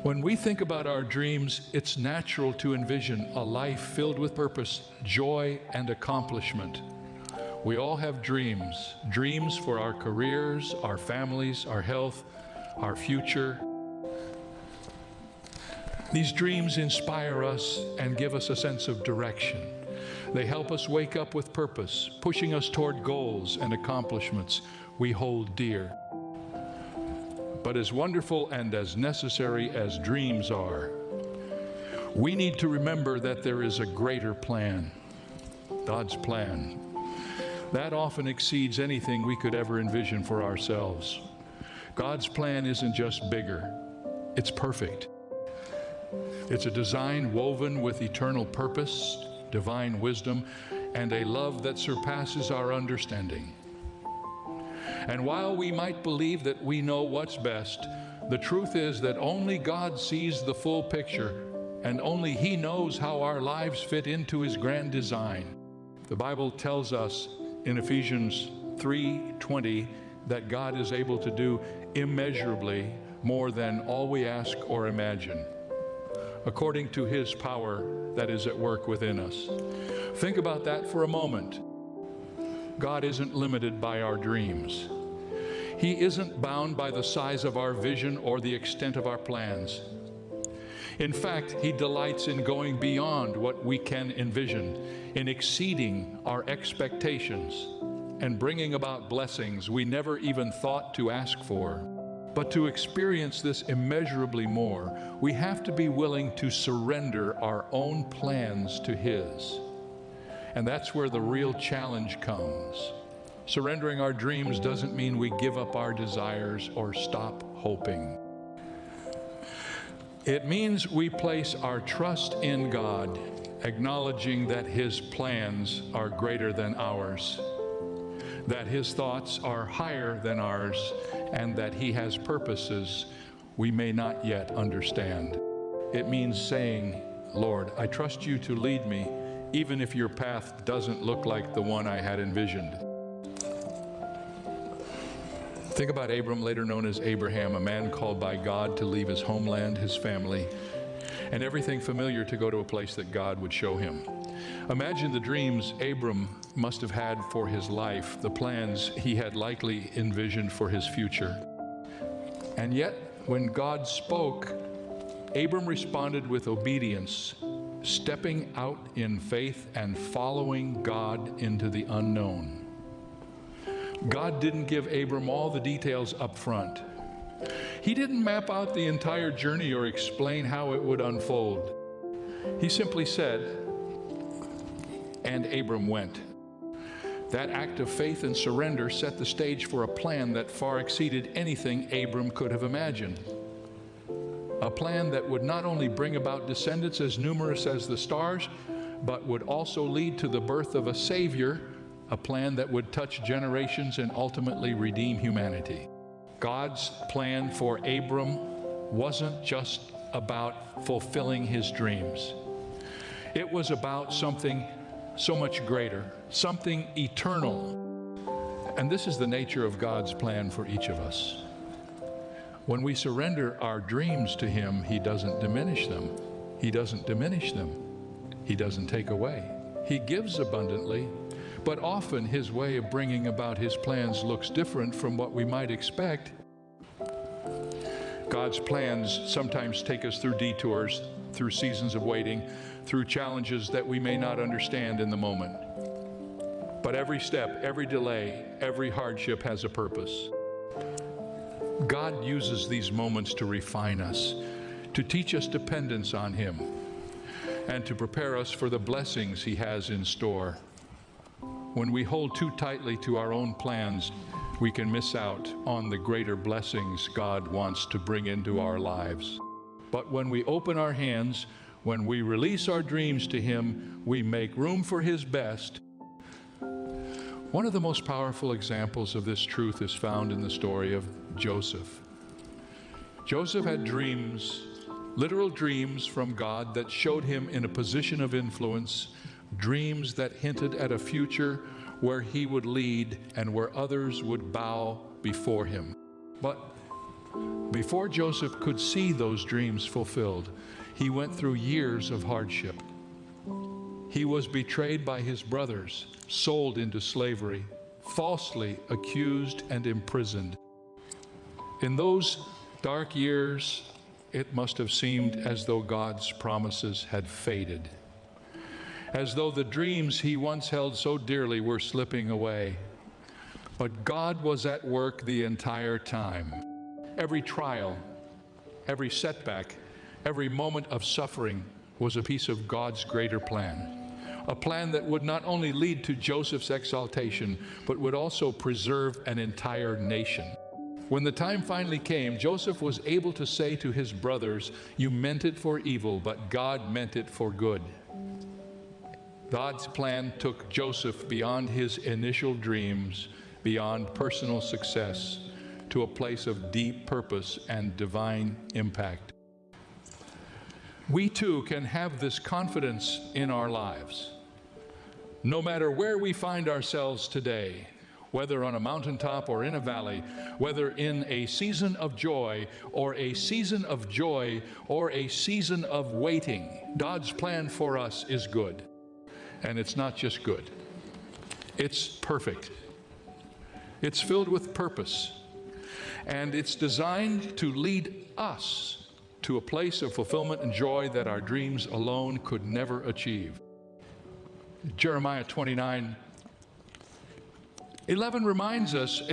When we think about our dreams, it's natural to envision a life filled with purpose, joy, and accomplishment. We all have dreams, dreams for our careers, our families, our health, our future. These dreams inspire us and give us a sense of direction. They help us wake up with purpose, pushing us toward goals and accomplishments we hold dear. But as wonderful and as necessary as dreams are, we need to remember that there is a greater plan, God's plan. That often exceeds anything we could ever envision for ourselves. God's plan isn't just bigger, it's perfect. It's a design woven with eternal purpose, divine wisdom, and a love that surpasses our understanding. And while we might believe that we know what's best, the truth is that only God sees the full picture, and only He knows how our lives fit into His grand design. The Bible tells us in Ephesians 3:20 that God is able to do immeasurably more than all we ask or imagine, according to His power that is at work within us. Think about that for a moment. God isn't limited by our dreams. He isn't bound by the size of our vision or the extent of our plans. In fact, He delights in going beyond what we can envision, in exceeding our expectations, and bringing about blessings we never even thought to ask for. But to experience this immeasurably more, we have to be willing to surrender our own plans to His. And that's where the real challenge comes. Surrendering our dreams doesn't mean we give up our desires or stop hoping. It means we place our trust in God, acknowledging that His plans are greater than ours, that His thoughts are higher than ours, and that He has purposes we may not yet understand. It means saying, Lord, I trust You to lead me, even if Your path doesn't look like the one I had envisioned. Think about Abram, later known as Abraham, a man called by God to leave his homeland, his family, and everything familiar to go to a place that God would show him. Imagine the dreams Abram must have had for his life, the plans he had likely envisioned for his future. And yet, when God spoke, Abram responded with obedience, stepping out in faith and following God into the unknown. God didn't give Abram all the details up front. He didn't map out the entire journey or explain how it would unfold. He simply said, and Abram went. That act of faith and surrender set the stage for a plan that far exceeded anything Abram could have imagined. A plan that would not only bring about descendants as numerous as the stars, but would also lead to the birth of a Savior, a plan that would touch generations and ultimately redeem humanity. God's plan for Abram wasn't just about fulfilling his dreams. It was about something so much greater, something eternal. And this is the nature of God's plan for each of us. When we surrender our dreams to Him, He doesn't diminish them. He doesn't diminish them. He doesn't take away. He gives abundantly, but often His way of bringing about His plans looks different from what we might expect. God's plans sometimes take us through detours, through seasons of waiting, through challenges that we may not understand in the moment. But every step, every delay, every hardship has a purpose. God uses these moments to refine us, to teach us dependence on Him, and to prepare us for the blessings He has in store. When we hold too tightly to our own plans, we can miss out on the greater blessings God wants to bring into our lives. But when we open our hands, when we release our dreams to Him, we make room for His best. One of the most powerful examples of this truth is found in the story of Joseph. Joseph had dreams, literal dreams from God that showed him in a position of influence, dreams that hinted at a future where he would lead and where others would bow before him. But Before Joseph could see those dreams fulfilled, he went through years of hardship. He was betrayed by his brothers, sold into slavery, falsely accused and imprisoned. In those dark years, it must have seemed as though God's promises had faded, as though the dreams he once held so dearly were slipping away. But God was at work the entire time. Every trial, every setback, every moment of suffering was a piece of God's greater plan. A plan that would not only lead to Joseph's exaltation, but would also preserve an entire nation. When the time finally came, Joseph was able to say to his brothers, "You meant it for evil, but God meant it for good." God's plan took Joseph beyond his initial dreams, beyond personal success, to a place of deep purpose and divine impact. We too can have this confidence in our lives. No matter where we find ourselves today, whether on a mountaintop or in a valley, whether in a season of joy or a season of joy or a season of waiting, God's plan for us is good. And it's not just good. It's perfect. It's filled with purpose. And it's designed to lead us to a place of fulfillment and joy that our dreams alone could never achieve. Jeremiah 29:11 reminds us,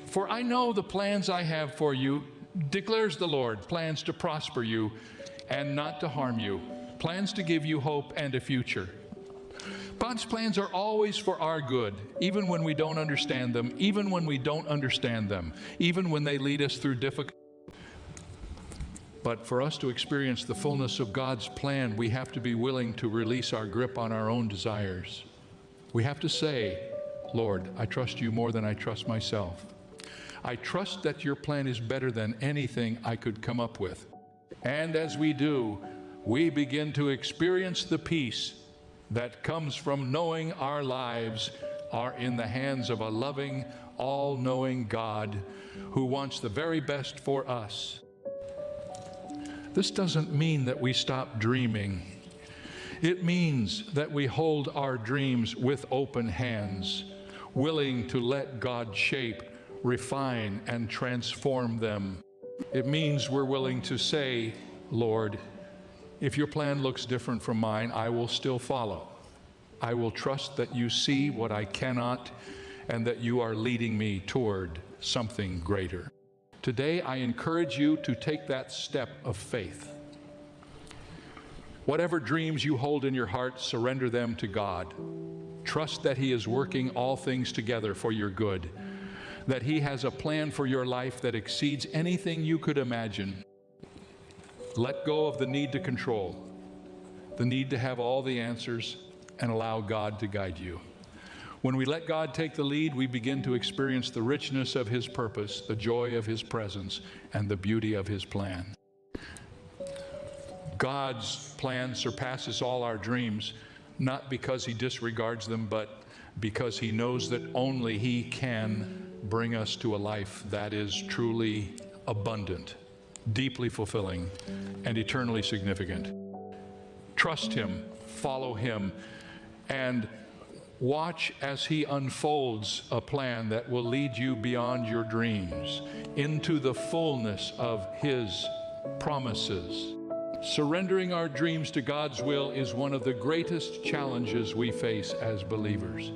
"For I know the plans I have for you, declares the Lord, plans to prosper you and not to harm you, plans to give you hope and a future." God's plans are always for our good, even when we don't understand them, even when we don't understand them, even when they lead us through difficult. But for us to experience the fullness of God's plan, we have to be willing to release our grip on our own desires. We have to say, "Lord, I trust you more than I trust myself. I trust that your plan is better than anything I could come up with." And as we do, we begin to experience the peace that comes from knowing our lives are in the hands of a loving, all-knowing God who wants the very best for us. This doesn't mean that we stop dreaming. It means that we hold our dreams with open hands, willing to let God shape, refine, and transform them. It means we're willing to say, "Lord, if your plan looks different from mine, I will still follow. I will trust that you see what I cannot and that you are leading me toward something greater." Today, I encourage you to take that step of faith. Whatever dreams you hold in your heart, surrender them to God. Trust that He is working all things together for your good, that He has a plan for your life that exceeds anything you could imagine. Let go of the need to control, the need to have all the answers, and allow God to guide you. When we let God take the lead, we begin to experience the richness of His purpose, the joy of His presence, and the beauty of His plan. God's plan surpasses all our dreams, not because He disregards them, but because He knows that only He can bring us to a life that is truly abundant, deeply fulfilling, and eternally significant. Trust Him, follow Him, and watch as He unfolds a plan that will lead you beyond your dreams into the fullness of His promises. Surrendering our dreams to God's will is one of the greatest challenges we face as believers.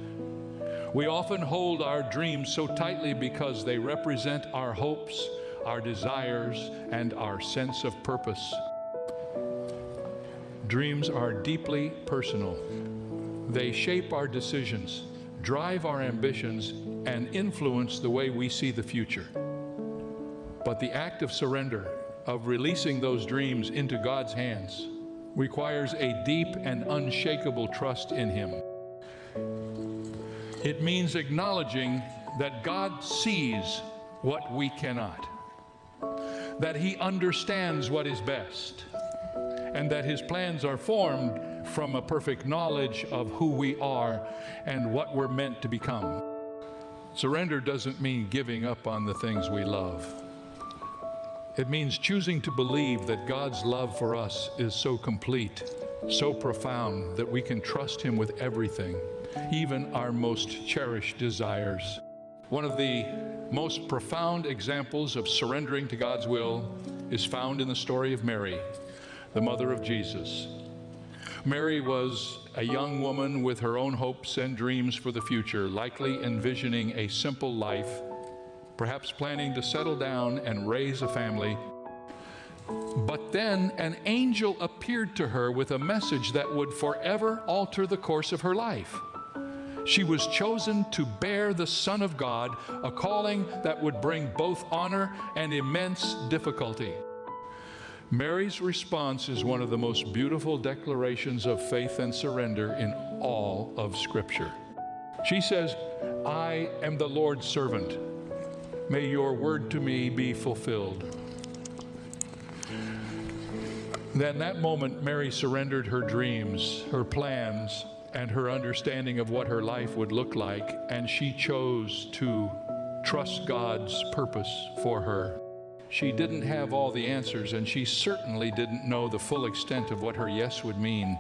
We often hold our dreams so tightly because they represent our hopes, our desires, and our sense of purpose. Dreams are deeply personal. They shape our decisions, drive our ambitions, and influence the way we see the future. But the act of surrender, of releasing those dreams into God's hands, requires a deep and unshakable trust in Him. It means acknowledging that God sees what we cannot, that He understands what is best, and that His plans are formed from a perfect knowledge of who we are and what we're meant to become. Surrender doesn't mean giving up on the things we love. It means choosing to believe that God's love for us is so complete, so profound, that we can trust Him with everything, even our most cherished desires. One of the most profound examples of surrendering to God's will is found in the story of Mary, the mother of Jesus. Mary was a young woman with her own hopes and dreams for the future, likely envisioning a simple life, perhaps planning to settle down and raise a family. But then an angel appeared to her with a message that would forever alter the course of her life. She was chosen to bear the Son of God, a calling that would bring both honor and immense difficulty. Mary's response is one of the most beautiful declarations of faith and surrender in all of Scripture. She says, "I am the Lord's servant. May your word to me be fulfilled." Then that moment, Mary surrendered her dreams, her plans, and her understanding of what her life would look like, and she chose to trust God's purpose for her. She didn't have all the answers, and she certainly didn't know the full extent of what her yes would mean,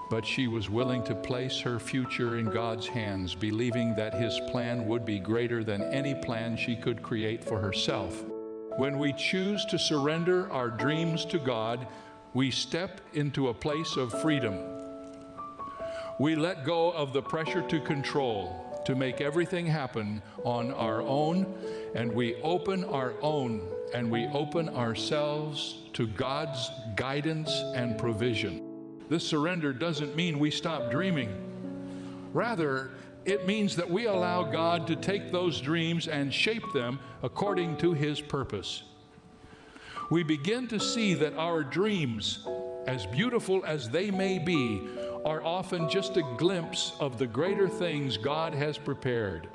but she was willing to place her future in God's hands, believing that His plan would be greater than any plan she could create for herself. When we choose to surrender our dreams to God, we step into a place of freedom. We let go of the pressure to control, to make everything happen on our own, and we open ourselves to God's guidance and provision. This surrender doesn't mean we stop dreaming. Rather, it means that we allow God to take those dreams and shape them according to His purpose. We begin to see that our dreams, as beautiful as they may be, are often just a glimpse of the greater things God has prepared.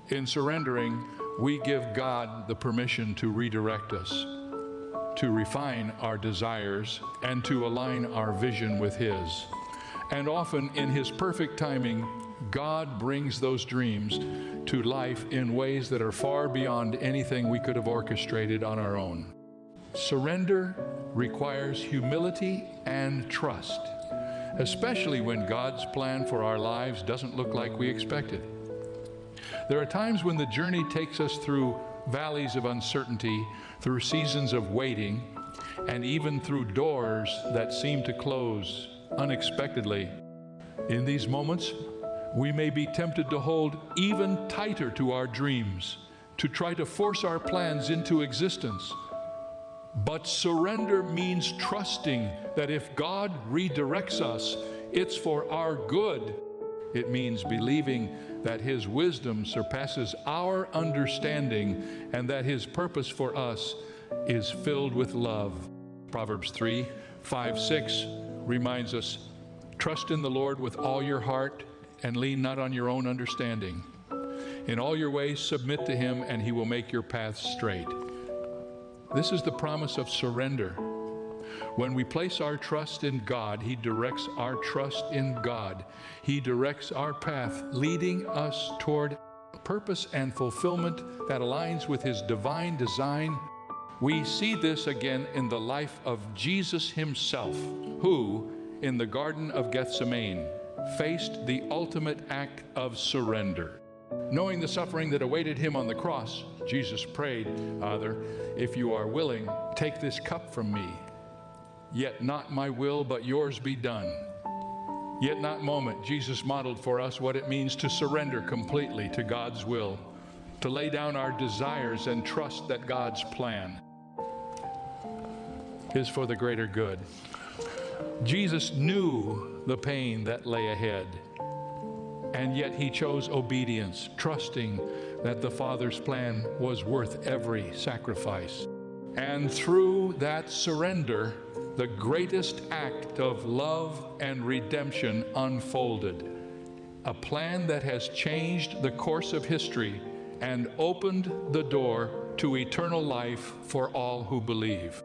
In surrendering, we give God the permission to redirect us, to refine our desires, and to align our vision with His. And often, in His perfect timing, God brings those dreams to life in ways that are far beyond anything we could have orchestrated on our own. Surrender requires humility and trust, especially when God's plan for our lives doesn't look like we expected. There are times when the journey takes us through valleys of uncertainty, through seasons of waiting, and even through doors that seem to close unexpectedly. In these moments, we may be tempted to hold even tighter to our dreams, to try to force our plans into existence. But surrender means trusting that if God redirects us, it's for our good. It means believing that His wisdom surpasses our understanding and that His purpose for us is filled with love. Proverbs 3:5-6 reminds us, "Trust in the Lord with all your heart and lean not on your own understanding. In all your ways submit to Him, and He will make your paths straight." This is the promise of surrender. When we place our trust in God, He directs our trust in God. He directs our path, leading us toward purpose and fulfillment that aligns with His divine design. We see this again in the life of Jesus Himself, who, in the Garden of Gethsemane, faced the ultimate act of surrender. Knowing the suffering that awaited Him on the cross, Jesus prayed, "Father, if you are willing, take this cup from me. Yet not my will, but yours be done." Yet in that moment, Jesus modeled for us what it means to surrender completely to God's will, to lay down our desires and trust that God's plan is for the greater good. Jesus knew the pain that lay ahead, and yet He chose obedience, trusting that the Father's plan was worth every sacrifice. And through that surrender, the greatest act of love and redemption unfolded, a plan that has changed the course of history and opened the door to eternal life for all who believe.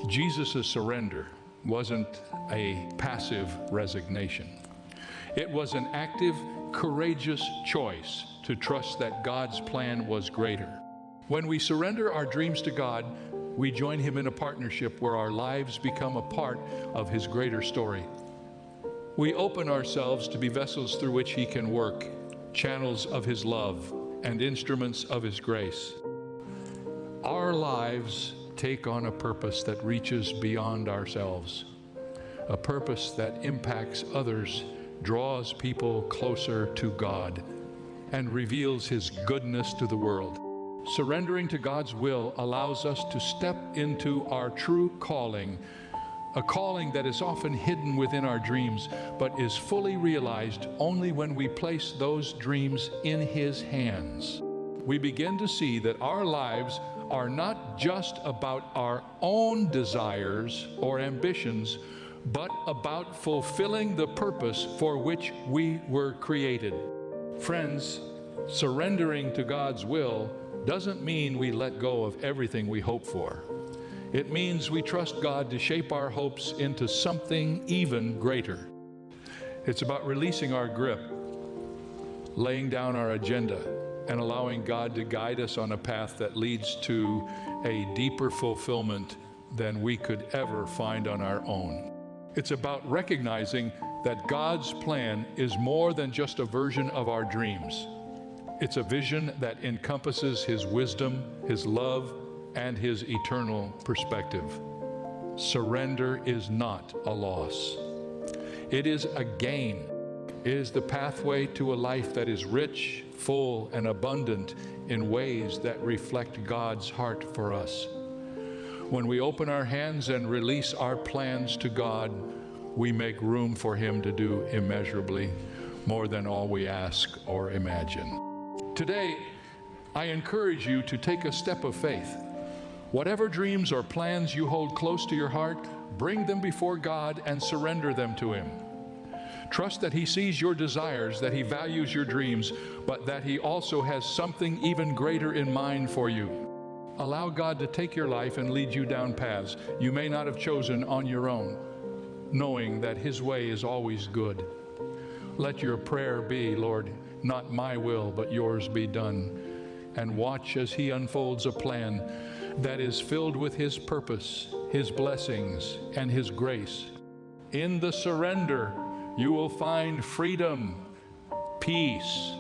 Jesus' surrender wasn't a passive resignation. It was an active, courageous choice to trust that God's plan was greater. When we surrender our dreams to God, We join him in a partnership where our lives become a part of his greater story. We open ourselves to be vessels through which he can work, channels of his love and instruments of his grace. Our lives take on a purpose that reaches beyond ourselves, a purpose that impacts others, draws people closer to God, and reveals his goodness to the world. Surrendering to God's will allows us to step into our true calling, a calling that is often hidden within our dreams, but is fully realized only when we place those dreams in his hands. We begin to see that our lives are not just about our own desires or ambitions, but about fulfilling the purpose for which we were created. Friends, surrendering to God's will doesn't mean we let go of everything we hope for. It means we trust God to shape our hopes into something even greater. It's about releasing our grip, laying down our agenda, and allowing God to guide us on a path that leads to a deeper fulfillment than we could ever find on our own. It's about recognizing that God's plan is more than just a version of our dreams. It's a vision that encompasses his wisdom, his love, and his eternal perspective. Surrender is not a loss. It is a gain. It is the pathway to a life that is rich, full, and abundant in ways that reflect God's heart for us. When we open our hands and release our plans to God, we make room for him to do immeasurably more than all we ask or imagine. Today, I encourage you to take a step of faith. Whatever dreams or plans you hold close to your heart, bring them before God and surrender them to him. Trust that he sees your desires, that he values your dreams, but that he also has something even greater in mind for you. Allow God to take your life and lead you down paths you may not have chosen on your own, knowing that his way is always good. Let your prayer be, Lord, not my will, but yours be done. And watch as he unfolds a plan that is filled with his purpose, his blessings, and his grace. In the surrender, you will find freedom, peace,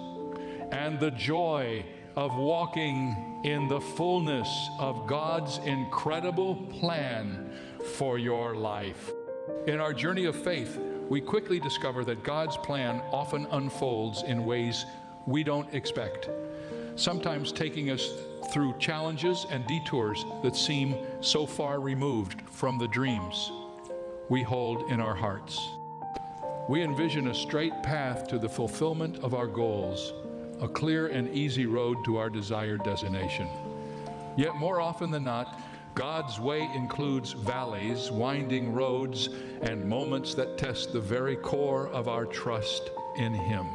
and the joy of walking in the fullness of God's incredible plan for your life. In our journey of faith, we quickly discover that God's plan often unfolds in ways we don't expect, sometimes taking us through challenges and detours that seem so far removed from the dreams we hold in our hearts. We envision a straight path to the fulfillment of our goals, a clear and easy road to our desired destination. Yet more often than not, God's way includes valleys, winding roads, and moments that test the very core of our trust in him.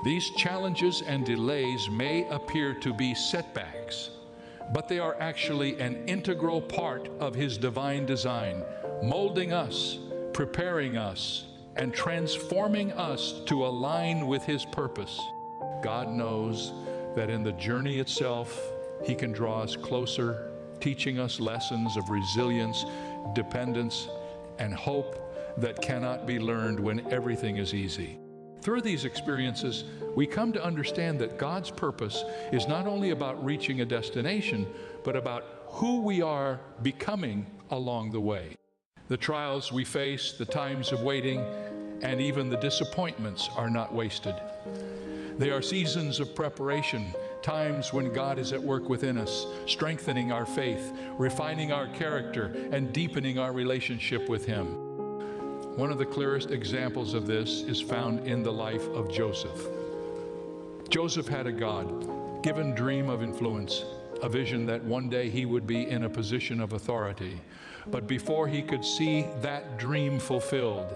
These challenges and delays may appear to be setbacks, but they are actually an integral part of his divine design, molding us, preparing us, and transforming us to align with his purpose. God knows that in the journey itself, he can draw us closer, teaching us lessons of resilience, dependence, and hope that cannot be learned when everything is easy. Through these experiences, we come to understand that God's purpose is not only about reaching a destination, but about who we are becoming along the way. The trials we face, the times of waiting, and even the disappointments are not wasted. They are seasons of preparation, times when God is at work within us, strengthening our faith, refining our character, and deepening our relationship with him. One of the clearest examples of this is found in the life of Joseph. Joseph had a God-given dream of influence, a vision that one day he would be in a position of authority. But before he could see that dream fulfilled,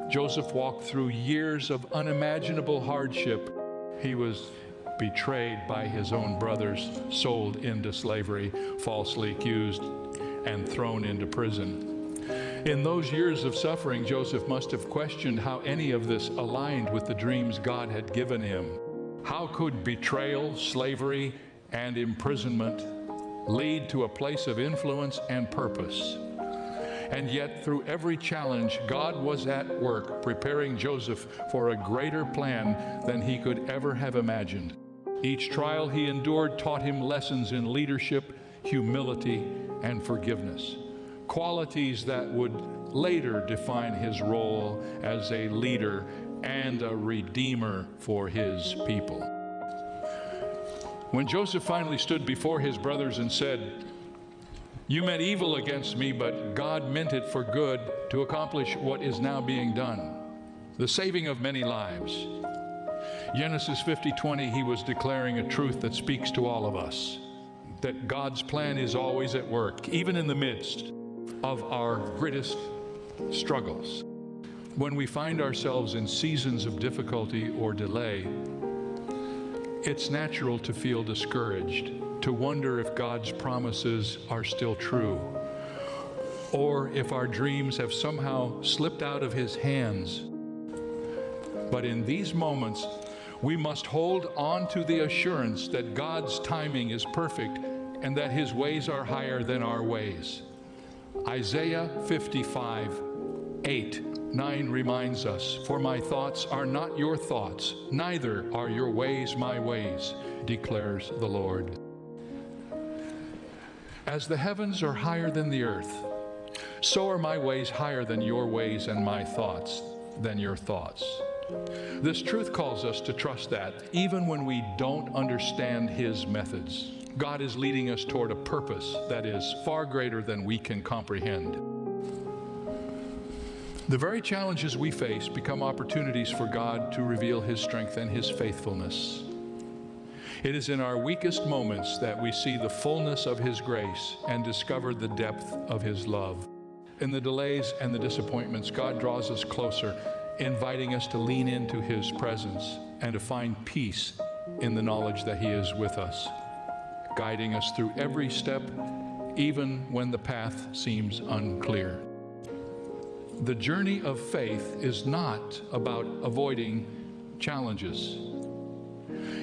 Joseph walked through years of unimaginable hardship. He was betrayed by his own brothers, sold into slavery, falsely accused, and thrown into prison. In those years of suffering, Joseph must have questioned how any of this aligned with the dreams God had given him. How could betrayal, slavery, and imprisonment lead to a place of influence and purpose. And yet, through every challenge, God was at work preparing Joseph for a greater plan than he could ever have imagined. Each trial he endured taught him lessons in leadership, humility, and forgiveness, qualities that would later define his role as a leader and a redeemer for his people. When Joseph finally stood before his brothers and said, "You meant evil against me, but God meant it for good to accomplish what is now being done, the saving of many lives." Genesis 50:20, he was declaring a truth that speaks to all of us, that God's plan is always at work, even in the midst of our greatest struggles. When we find ourselves in seasons of difficulty or delay, it's natural to feel discouraged, to wonder if God's promises are still true, or if our dreams have somehow slipped out of His hands. But in these moments, we must hold on to the assurance that God's timing is perfect and that His ways are higher than our ways. Isaiah 55:8-9 reminds us, "For my thoughts are not your thoughts, neither are your ways my ways, declares the Lord." As the heavens are higher than the earth, so are my ways higher than your ways and my thoughts than your thoughts. This truth calls us to trust that even when we don't understand His methods, God is leading us toward a purpose that is far greater than we can comprehend. The very challenges we face become opportunities for God to reveal His strength and His faithfulness. It is in our weakest moments that we see the fullness of His grace and discover the depth of His love. In the delays and the disappointments, God draws us closer, inviting us to lean into His presence and to find peace in the knowledge that He is with us, guiding us through every step, even when the path seems unclear. The journey of faith is not about avoiding challenges.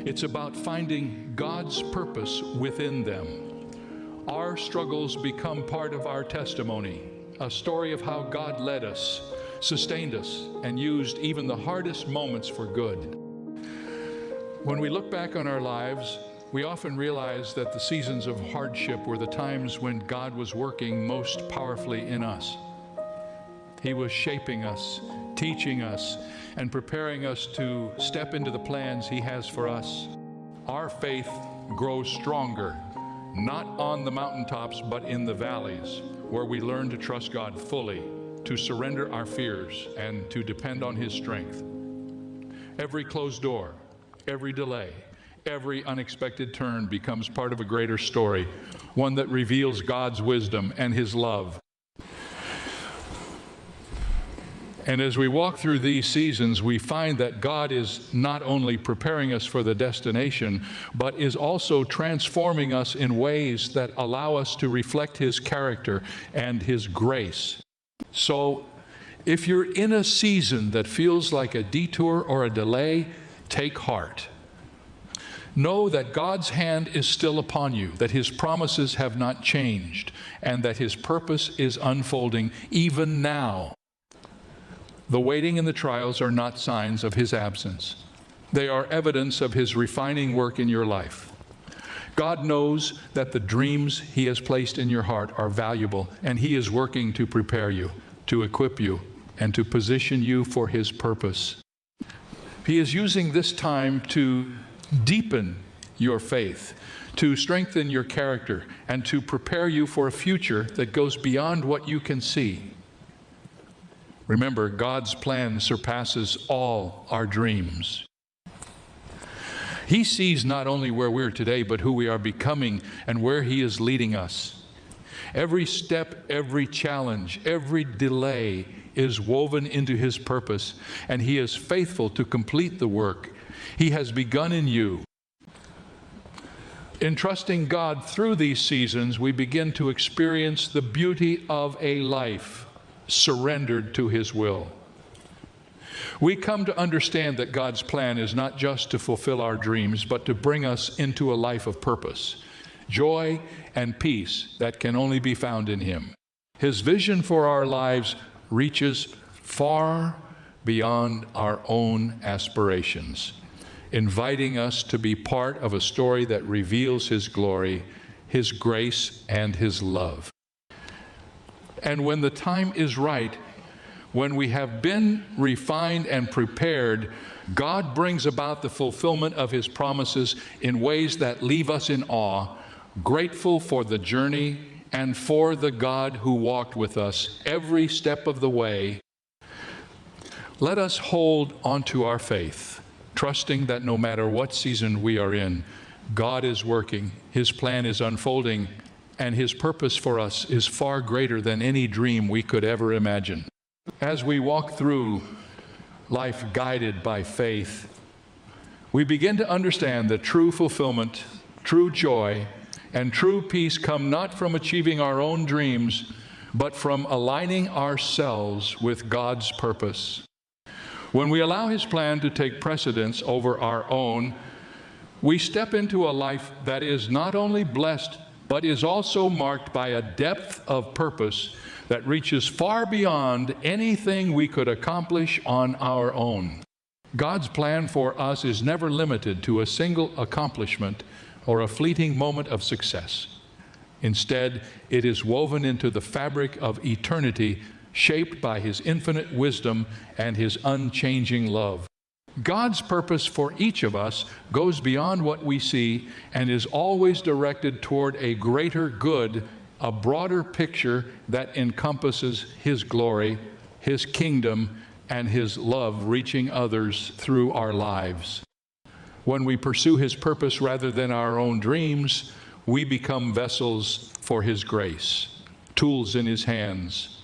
It's about finding God's purpose within them. Our struggles become part of our testimony, a story of how God led us, sustained us, and used even the hardest moments for good. When we look back on our lives, we often realize that the seasons of hardship were the times when God was working most powerfully in us. He was shaping us, teaching us, and preparing us to step into the plans He has for us. Our faith grows stronger, not on the mountaintops, but in the valleys, where we learn to trust God fully, to surrender our fears, and to depend on His strength. Every closed door, every delay, every unexpected turn becomes part of a greater story, one that reveals God's wisdom and His love. And as we walk through these seasons, we find that God is not only preparing us for the destination, but is also transforming us in ways that allow us to reflect His character and His grace. So, if you're in a season that feels like a detour or a delay, take heart. Know that God's hand is still upon you, that His promises have not changed, and that His purpose is unfolding even now. The waiting and the trials are not signs of His absence. They are evidence of His refining work in your life. God knows that the dreams He has placed in your heart are valuable, and He is working to prepare you, to equip you, and to position you for His purpose. He is using this time to deepen your faith, to strengthen your character, and to prepare you for a future that goes beyond what you can see. Remember, God's plan surpasses all our dreams. He sees not only where we're today, but who we are becoming and where He is leading us. Every step, every challenge, every delay is woven into His purpose, and He is faithful to complete the work He has begun in you. In trusting God through these seasons, we begin to experience the beauty of a life surrendered to His will. We come to understand that God's plan is not just to fulfill our dreams, but to bring us into a life of purpose. joy, and peace that can only be found in Him. His vision for our lives reaches far beyond our own aspirations, inviting us to be part of a story that reveals His glory, His grace, and His love. And when the time is right, when we have been refined and prepared, God brings about the fulfillment of His promises in ways that leave us in awe, grateful for the journey and for the God who walked with us every step of the way. Let us hold onto our faith, trusting that no matter what season we are in, God is working, His plan is unfolding, and His purpose for us is far greater than any dream we could ever imagine. As we walk through life guided by faith, we begin to understand that true fulfillment, true joy, and true peace come not from achieving our own dreams, but from aligning ourselves with God's purpose. When we allow His plan to take precedence over our own, we step into a life that is not only blessed, but is also marked by a depth of purpose that reaches far beyond anything we could accomplish on our own. God's plan for us is never limited to a single accomplishment or a fleeting moment of success. Instead, it is woven into the fabric of eternity, shaped by His infinite wisdom and His unchanging love. God's purpose for each of us goes beyond what we see and is always directed toward a greater good, a broader picture that encompasses His glory, His kingdom, and His love reaching others through our lives. When we pursue His purpose rather than our own dreams, we become vessels for His grace, tools in His hands,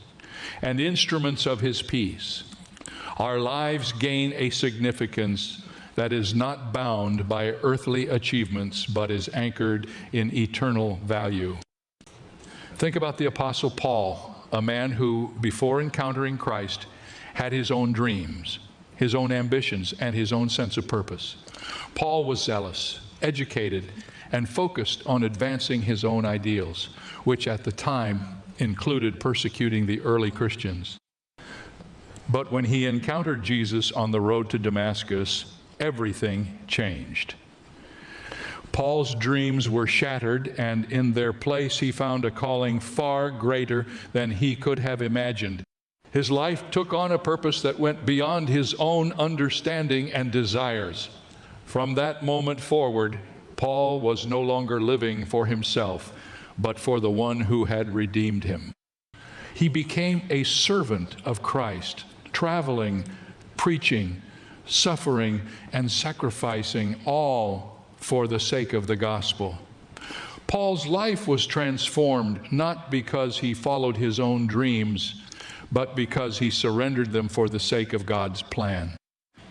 and instruments of His peace. Our lives gain a significance that is not bound by earthly achievements, but is anchored in eternal value. Think about the Apostle Paul, a man who, before encountering Christ, had his own dreams, his own ambitions, and his own sense of purpose. Paul was zealous, educated, and focused on advancing his own ideals, which at the time included persecuting the early Christians. But when he encountered Jesus on the road to Damascus, everything changed. Paul's dreams were shattered, and in their place he found a calling far greater than he could have imagined. His life took on a purpose that went beyond his own understanding and desires. From that moment forward, Paul was no longer living for himself, but for the one who had redeemed him. He became a servant of Christ, traveling, preaching, suffering, and sacrificing, all for the sake of the gospel. Paul's life was transformed not because he followed his own dreams, but because he surrendered them for the sake of God's plan.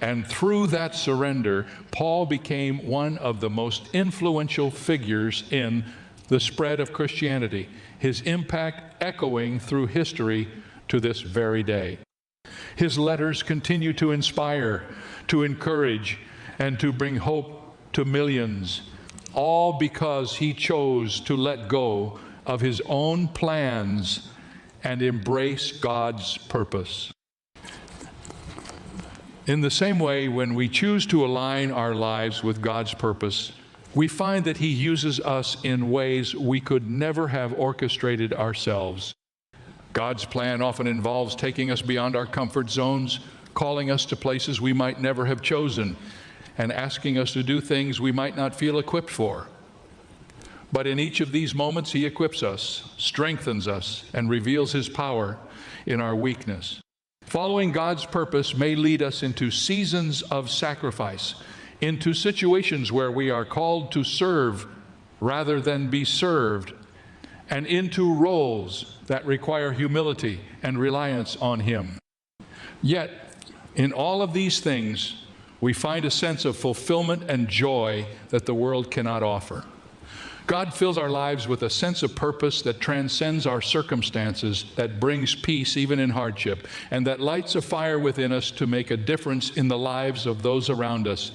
And through that surrender, Paul became one of the most influential figures in the spread of Christianity, his impact echoing through history to this very day. His letters continue to inspire, to encourage, and to bring hope to millions, all because he chose to let go of his own plans and embrace God's purpose. In the same way, when we choose to align our lives with God's purpose, we find that He uses us in ways we could never have orchestrated ourselves. God's plan often involves taking us beyond our comfort zones, calling us to places we might never have chosen, and asking us to do things we might not feel equipped for. But in each of these moments, He equips us, strengthens us, and reveals His power in our weakness. Following God's purpose may lead us into seasons of sacrifice, into situations where we are called to serve rather than be served, and into roles that require humility and reliance on Him. Yet, in all of these things, we find a sense of fulfillment and joy that the world cannot offer. God fills our lives with a sense of purpose that transcends our circumstances, that brings peace even in hardship, and that lights a fire within us to make a difference in the lives of those around us.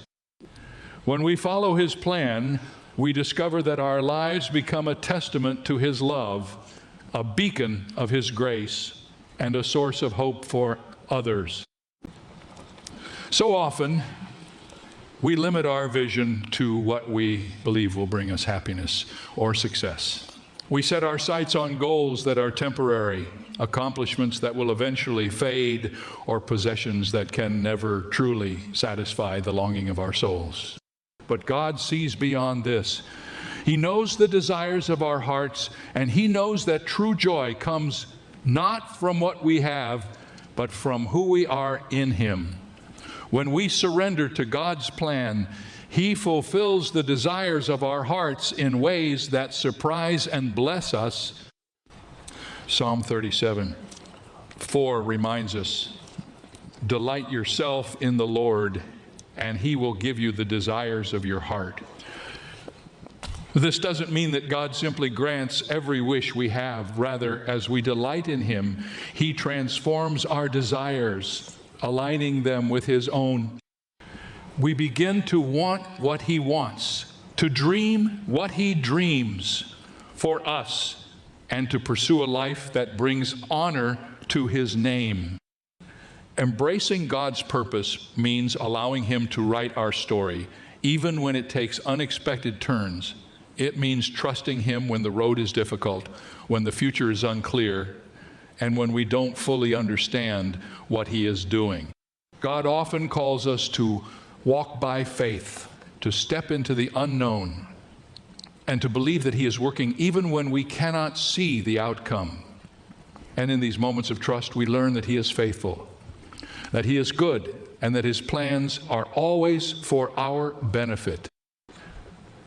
When we follow His plan, we discover that our lives become a testament to His love, a beacon of His grace, and a source of hope for others. So often, we limit our vision to what we believe will bring us happiness or success. We set our sights on goals that are temporary, accomplishments that will eventually fade, or possessions that can never truly satisfy the longing of our souls. But God sees beyond this. He knows the desires of our hearts, and He knows that true joy comes not from what we have, but from who we are in Him. When we surrender to God's plan, He fulfills the desires of our hearts in ways that surprise and bless us. Psalm 37:4 reminds us, "Delight yourself in the Lord, and He will give you the desires of your heart." This doesn't mean that God simply grants every wish we have. Rather, as we delight in Him, He transforms our desires, aligning them with His own. We begin to want what He wants, to dream what He dreams for us, and to pursue a life that brings honor to His name. Embracing God's purpose means allowing Him to write our story, even when it takes unexpected turns. It means trusting Him when the road is difficult, when the future is unclear, and when we don't fully understand what He is doing. God often calls us to walk by faith, to step into the unknown, and to believe that He is working even when we cannot see the outcome. And in these moments of trust, we learn that He is faithful, that He is good, and that His plans are always for our benefit.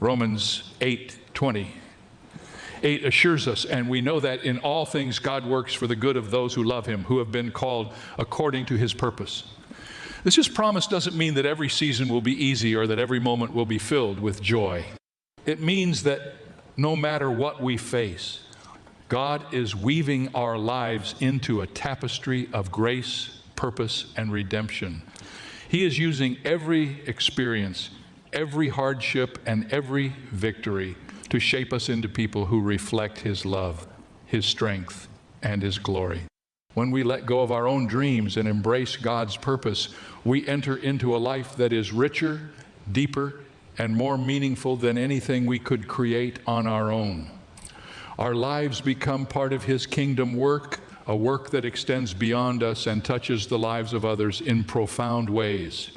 Romans 8:20 assures us, and we know that in all things God works for the good of those who love Him, who have been called according to His purpose. This promise doesn't mean that every season will be easy or that every moment will be filled with joy. It means that no matter what we face, God is weaving our lives into a tapestry of grace, purpose, and redemption. He is using every experience, every hardship, and every victory to shape us into people who reflect His love, His strength, and His glory. When we let go of our own dreams and embrace God's purpose, we enter into a life that is richer, deeper, and more meaningful than anything we could create on our own. Our lives become part of His kingdom work, a work that extends beyond us and touches the lives of others in profound ways.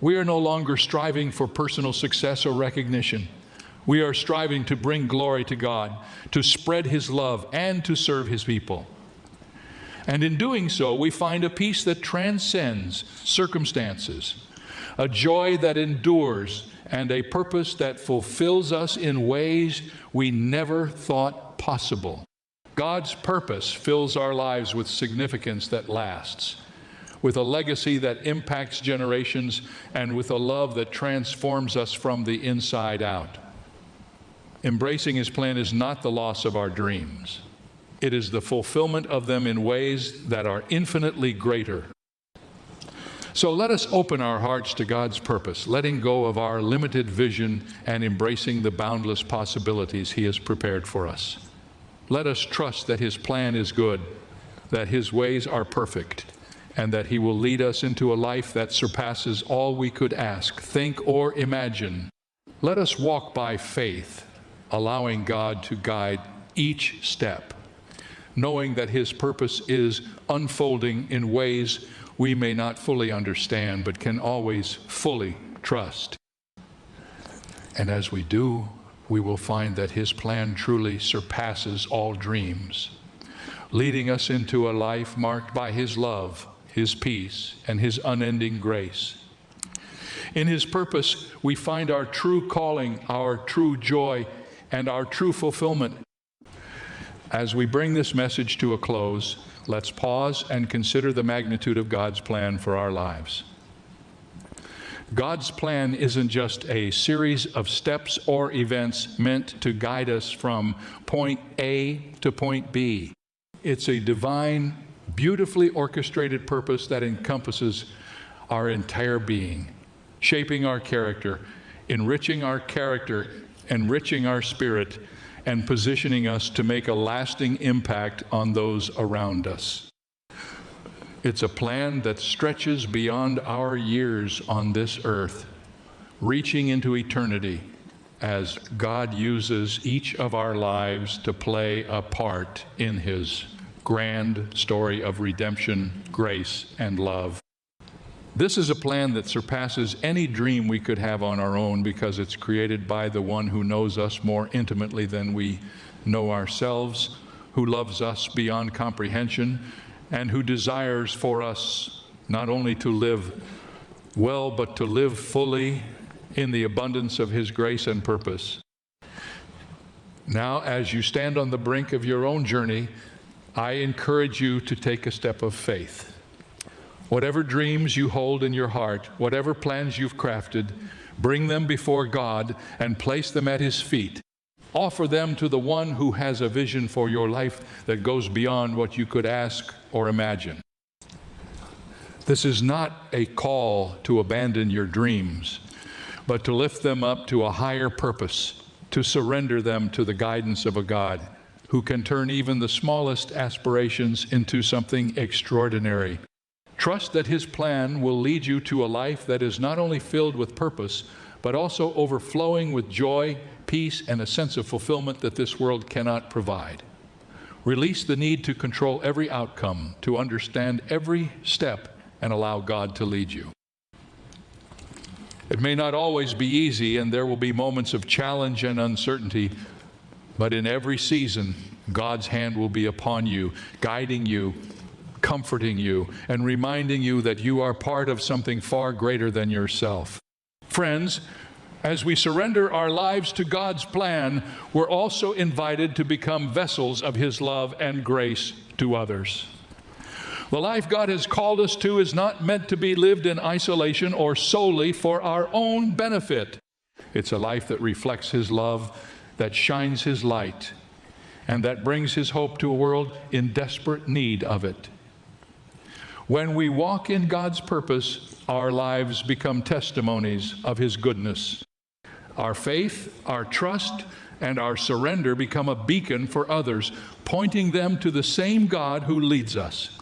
We are no longer striving for personal success or recognition. We are striving to bring glory to God, to spread His love, and to serve His people. And in doing so, we find a peace that transcends circumstances, a joy that endures, and a purpose that fulfills us in ways we never thought possible. God's purpose fills our lives with significance that lasts, with a legacy that impacts generations, and with a love that transforms us from the inside out. Embracing His plan is not the loss of our dreams. It is the fulfillment of them in ways that are infinitely greater. So let us open our hearts to God's purpose, letting go of our limited vision and embracing the boundless possibilities He has prepared for us. Let us trust that His plan is good, that His ways are perfect, and that He will lead us into a life that surpasses all we could ask, think, or imagine. Let us walk by faith, allowing God to guide each step, knowing that His purpose is unfolding in ways we may not fully understand, but can always fully trust. And as we do, we will find that His plan truly surpasses all dreams, leading us into a life marked by His love, His peace, and His unending grace. In His purpose, we find our true calling, our true joy, and our true fulfillment. As we bring this message to a close, let's pause and consider the magnitude of God's plan for our lives. God's plan isn't just a series of steps or events meant to guide us from point A to point B. It's a divine, beautifully orchestrated purpose that encompasses our entire being, shaping our character, enriching our character, enriching our spirit, and positioning us to make a lasting impact on those around us. It's a plan that stretches beyond our years on this earth, reaching into eternity as God uses each of our lives to play a part in His grand story of redemption, grace, and love. This is a plan that surpasses any dream we could have on our own, because it's created by the one who knows us more intimately than we know ourselves, who loves us beyond comprehension, and who desires for us not only to live well, but to live fully in the abundance of His grace and purpose. Now, as you stand on the brink of your own journey, I encourage you to take a step of faith. Whatever dreams you hold in your heart, whatever plans you've crafted, bring them before God and place them at His feet. Offer them to the one who has a vision for your life that goes beyond what you could ask or imagine. This is not a call to abandon your dreams, but to lift them up to a higher purpose, to surrender them to the guidance of a God who can turn even the smallest aspirations into something extraordinary. Trust that His plan will lead you to a life that is not only filled with purpose, but also overflowing with joy, peace, and a sense of fulfillment that this world cannot provide. Release the need to control every outcome, to understand every step, and allow God to lead you. It may not always be easy, and there will be moments of challenge and uncertainty, but in every season, God's hand will be upon you, guiding you, comforting you, and reminding you that you are part of something far greater than yourself. Friends, as we surrender our lives to God's plan, we're also invited to become vessels of His love and grace to others. The life God has called us to is not meant to be lived in isolation or solely for our own benefit. It's a life that reflects His love, that shines His light, and that brings His hope to a world in desperate need of it. When we walk in God's purpose, our lives become testimonies of His goodness. Our faith, our trust, and our surrender become a beacon for others, pointing them to the same God who leads us.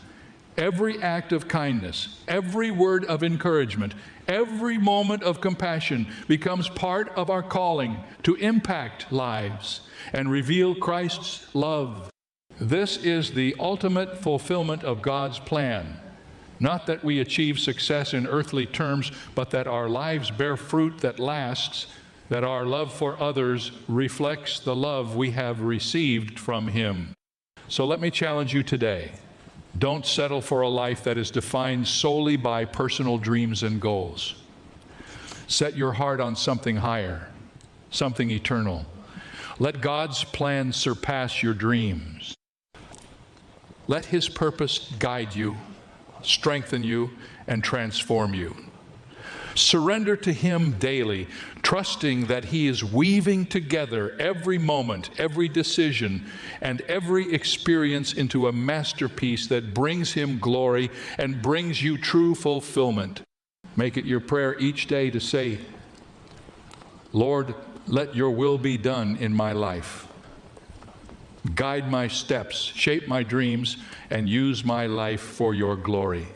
Every act of kindness, every word of encouragement, every moment of compassion becomes part of our calling to impact lives and reveal Christ's love. This is the ultimate fulfillment of God's plan. Not that we achieve success in earthly terms, but that our lives bear fruit that lasts, that our love for others reflects the love we have received from Him. So let me challenge you today. Don't settle for a life that is defined solely by personal dreams and goals. Set your heart on something higher, something eternal. Let God's plan surpass your dreams. Let His purpose guide you, strengthen you, and transform you. Surrender to Him daily, trusting that He is weaving together every moment, every decision, and every experience into a masterpiece that brings Him glory and brings you true fulfillment. Make it your prayer each day to say, Lord, let your will be done in my life. Guide my steps, shape my dreams, and use my life for your glory.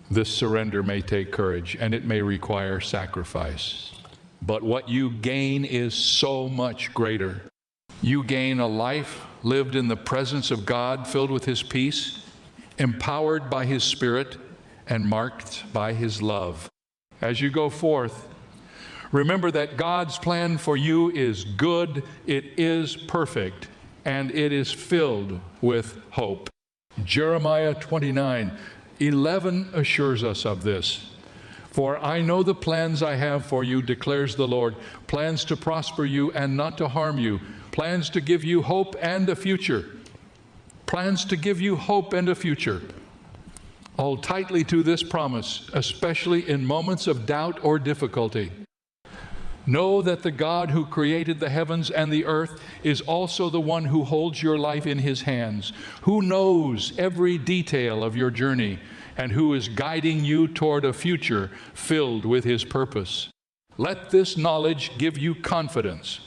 This surrender may take courage, and it may require sacrifice. But what you gain is so much greater. You gain a life lived in the presence of God, filled with His peace, empowered by His Spirit, and marked by His love. As you go forth, remember that God's plan for you is good, it is perfect, and it is filled with hope. Jeremiah 29:11 assures us of this. For I know the plans I have for you, declares the Lord, plans to prosper you and not to harm you, plans to give you hope and a future. Plans to give you hope and a future. Hold tightly to this promise, especially in moments of doubt or difficulty. Know that the God who created the heavens and the earth is also the one who holds your life in His hands, who knows every detail of your journey, and who is guiding you toward a future filled with His purpose. Let this knowledge give you confidence.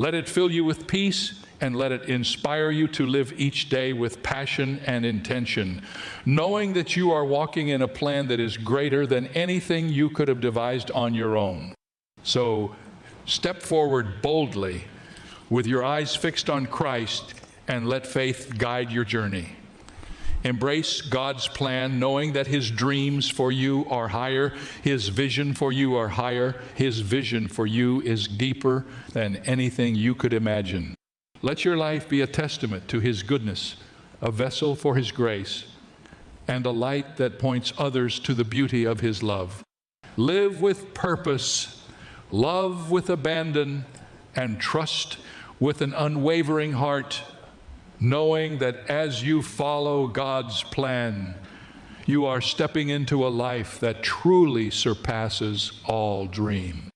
Let it fill you with peace, and let it inspire you to live each day with passion and intention, knowing that you are walking in a plan that is greater than anything you could have devised on your own. So step forward boldly with your eyes fixed on Christ and let faith guide your journey. Embrace God's plan, knowing that His dreams for you are higher, His vision for you are higher, His vision for you is deeper than anything you could imagine. Let your life be a testament to His goodness, a vessel for His grace, and a light that points others to the beauty of His love. Live with purpose, love with abandon, and trust with an unwavering heart, knowing that as you follow God's plan, you are stepping into a life that truly surpasses all dream.